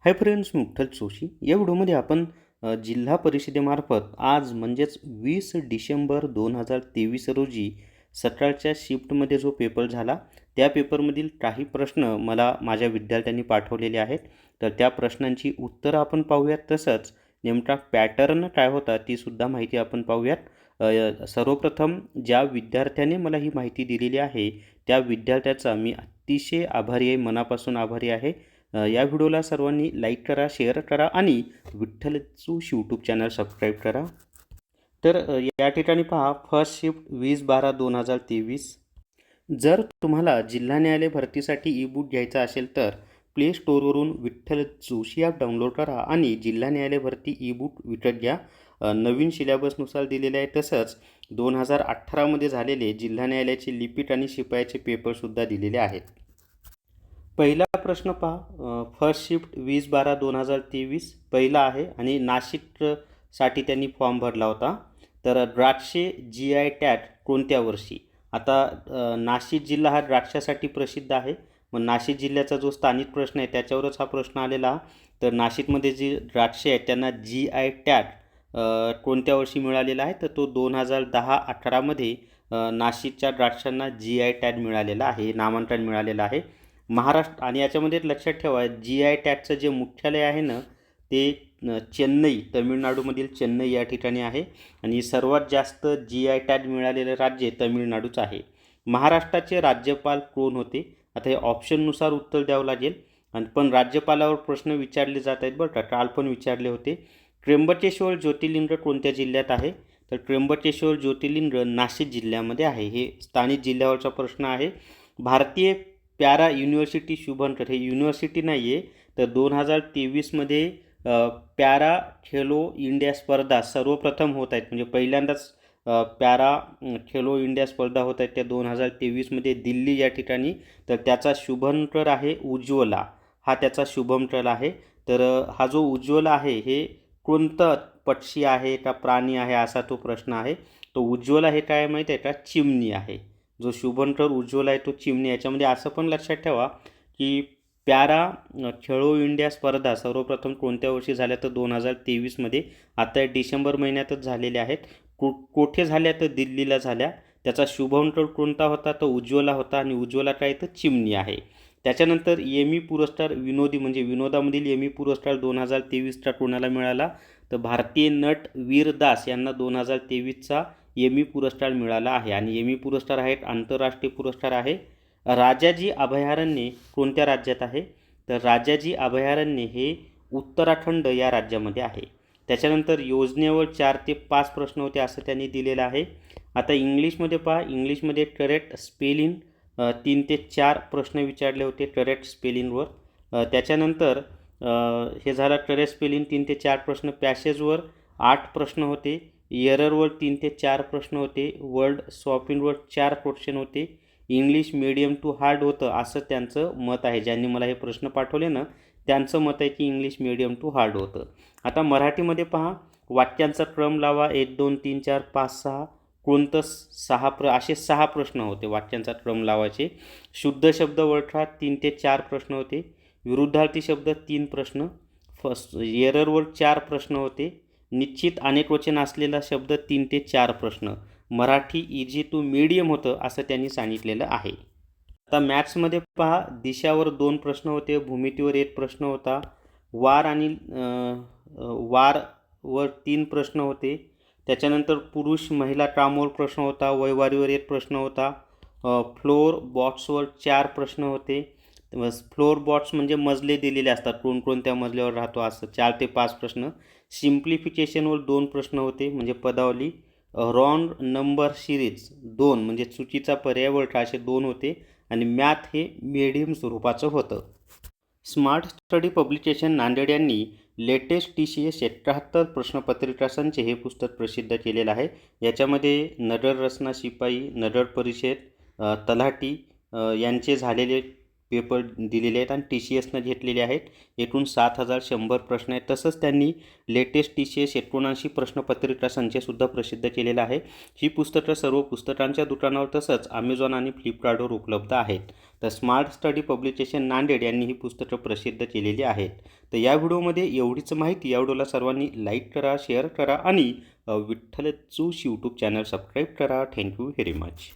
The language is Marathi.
हाय फ्रेंड्स, मी विठ्ठल जोशी. या व्हिडिओमध्ये आपण जिल्हा परिषदेमार्फत आज म्हणजेच 20 डिसेंबर 2023 रोजी सकाळच्या शिफ्टमध्ये जो पेपर झाला, त्या पेपरमधील काही प्रश्न मला माझ्या विद्यार्थ्यांनी पाठवलेले आहेत. तर त्या प्रश्नांची उत्तरं आपण पाहूयात. तसंच नेमका पॅटर्न काय होता ती सुद्धा माहिती आपण पाहूयात. सर्वप्रथम ज्या विद्यार्थ्याने मला ही माहिती दिलेली आहे त्या विद्यार्थ्याचा मी अतिशय आभारी आहे, मनापासून आभारी आहे. या व्हिडिओला सर्वांनी लाईक करा, शेअर करा आणि Vitthal Joshi YouTube channel subscribe करा. तर या ठिकाणी पहा, फर्स्ट शिफ्ट 20/12/2023. जर तुम्हाला जिल्हा न्यायालय भरतीसाठी ई बुक घ्यायचा असेल तर प्ले स्टोअरवरून विठ्ठल जोशी ॲप डाउनलोड करा आणि जिल्हा न्यायालय भरती ई बुक विकत घ्या. नवीन सिलेबसनुसार दिलेले आहे. तसंच 2018मध्ये झालेले जिल्हा न्यायालयाचे लिपिक आणि शिपायाचे पेपरसुद्धा दिलेले आहेत. पहिला प्रश्न पहा, फर्स्ट शिफ्ट 20/12/2023 पहिला आहे आणि नाशिकसाठी त्यांनी फॉर्म भरला होता. तर द्राक्षे GI टॅग कोणत्या वर्षी? आता नाशिक जिल्हा हा द्राक्षासाठी प्रसिद्ध आहे. मग नाशिक जिल्ह्याचा जो स्थानिक प्रश्न आहे त्याच्यावरच हा प्रश्न आलेला. तर नाशिकमध्ये जी द्राक्षे आहेत त्यांना GI टॅग कोणत्या वर्षी मिळालेला आहे? तर तो 2010-18मध्ये नाशिकच्या द्राक्षांना GI टॅग मिळालेला आहे, नामांकन मिळालेलं आहे. महाराष्ट्र आणि याच्यामध्ये लक्षात ठेवा, GI टॅगचं जे मुख्यालय आहे ना ते चेन्नई, तामिळनाडूमधील चेन्नई या ठिकाणी आहे आणि सर्वात जास्त GI टॅग मिळालेलं राज्य तामिळनाडूच आहे. महाराष्ट्राचे राज्यपाल कोण होते? आता हे ऑप्शननुसार उत्तर द्यावं लागेल आणि पण राज्यपालावर प्रश्न विचारले जात आहेत बरं का, काल पण विचारले होते. त्र्यंबकेश्वर ज्योतिर्लिंग कोणत्या जिल्ह्यात आहे? तर त्र्यंबकेश्वर ज्योतिर्लिंग नाशिक जिल्ह्यामध्ये आहे. हे स्थानिक जिल्ह्यावरचा प्रश्न आहे. भारतीय पॅरा युनिव्हर्सिटी शुभंकर, हे युनिव्हर्सिटी नाही आहे, तर 2023मध्ये पॅरा खेलो इंडिया स्पर्धा सर्वप्रथम होत आहेत. म्हणजे पहिल्यांदाच पॅरा खेलो इंडिया स्पर्धा होत आहेत त्या 2023मध्ये दिल्ली या ठिकाणी. तर त्याचा शुभंकर आहे उज्ज्वला, हा त्याचा शुभंकर आहे. तर हा जो उज्ज्वला आहे हे कोणतं पक्षी आहे का प्राणी आहे असा तो प्रश्न आहे. तो उज्ज्वला हे काय माहीत आहे का? चिमणी आहे. जो शुभंकर उज्ज्वला आहे तो चिमणी. याच्यामध्ये असं पण लक्षात ठेवा की पॅरा खेलो इंडिया स्पर्धा सर्वप्रथम कोणत्या वर्षी झाल्या? तर 2023मध्ये. आता डिसेंबर महिन्यातच झालेल्या आहेत. कोठे झाल्या? तर दिल्लीला झाल्या. त्याचा शुभंकर कोणता होता? तर उज्ज्वला होता आणि उज्ज्वला काय? तर चिमणी आहे. त्याच्यानंतर एमी पुरस्कार विनोदी म्हणजे विनोदामधील एमी पुरस्कार 2023चा कोणाला मिळाला? तर भारतीय नट वीर दास यांना 2023चा एमी पुरस्कार मिळाला आहे आणि एमी पुरस्कार हा एक आंतरराष्ट्रीय पुरस्कार आहे. राजाजी अभयारण्य कोणत्या राज्यात आहे? तर राजाजी अभयारण्य हे उत्तराखंड या राज्यामध्ये आहे. त्याच्यानंतर योजनेवर 4 ते 5 प्रश्न होते असं त्यांनी दिलेलं आहे. आता इंग्लिशमध्ये पहा, इंग्लिशमध्ये करेक्ट स्पेलिंग 3 ते 4 प्रश्न विचारले होते करेक्ट स्पेलिंगवर. त्याच्यानंतर हे झालं करेक्ट स्पेलिंग 3 ते 4 प्रश्न. पॅसेजवर 8 प्रश्न होते. एररवर 3 ते 4 प्रश्न होते. वर्ड स्वॅपिंगवर 4 क्वेश्चन होते. इंग्लिश मीडियम टू हार्ड होतं असं त्यांचं मत आहे. ज्यांनी मला हे प्रश्न पाठवले ना त्यांचं मत आहे की इंग्लिश मीडियम टू हार्ड होतं. आता मराठीमध्ये पहा, वाक्यांचा क्रम लावा. 1 2 3 4 5 6 कोणतं 6 असे 6 प्रश्न होते वाक्यांचा क्रम लावायचे. शुद्ध शब्द ओळखा 3 ते 4 प्रश्न होते. विरुद्धार्थी शब्द 3 प्रश्न. फर्स्ट एररवर 4 प्रश्न होते. निश्चित अनेकवचन असलेला शब्द 3 ते 4 प्रश्न. मराठी इझी टू मीडियम होतं असं त्यांनी सांगितलेलं आहे. आता मॅथ्समध्ये पहा, दिशावर 2 प्रश्न होते. भूमितीवर 1 प्रश्न होता. वार आणि वारवर 3 प्रश्न होते. त्याच्यानंतर पुरुष महिला कामावर प्रश्न होता. वयवारीवर 1 प्रश्न होता. फ्लोर बॉक्सवर 4 प्रश्न होते. फ्लोर बॉक्स म्हणजे मजले दिलेले असतात, कोणकोणत्या मजल्यावर राहतो असं. 4 ते 5 प्रश्न. सिम्प्लिफिकेशनवर 2 प्रश्न होते म्हणजे पदावली. रॉंग नंबर सिरीज 2 म्हणजे चुकीचा पर्याय ओळखा असे 2 होते आणि मॅथ हे मीडियम स्वरूपाचं होतं. स्मार्ट स्टडी पब्लिकेशन नांदेड यांनी लेटेस्ट TCS 71 प्रश्नपत्रिका संच हे पुस्तक प्रसिद्ध केलेलं आहे. याच्यामध्ये नगर रचना शिपाई, नगर परिषद, तलाठी यांचे झालेले पेपर दिलेले आहेत आणि TCSनं घेतलेले आहेत. एकूण 7,100 प्रश्न आहेत. तसंच त्यांनी लेटेस्ट TCS 79 प्रश्नपत्रिका संचयसुद्धा प्रसिद्ध केलेला आहे. ही पुस्तकं सर्व पुस्तकांच्या दुकानावर तसंच Amazon आणि फ्लिपकार्टवर उपलब्ध आहेत. तर स्मार्ट स्टडी पब्लिकेशन नांदेड यांनी ही पुस्तकं प्रसिद्ध केलेली आहेत. तर या व्हिडिओमध्ये एवढीच माहिती. या व्हिडिओला सर्वांनी लाईक करा, शेअर करा आणि Vitthal Joshi YouTube channel subscribe करा. Thank you very much.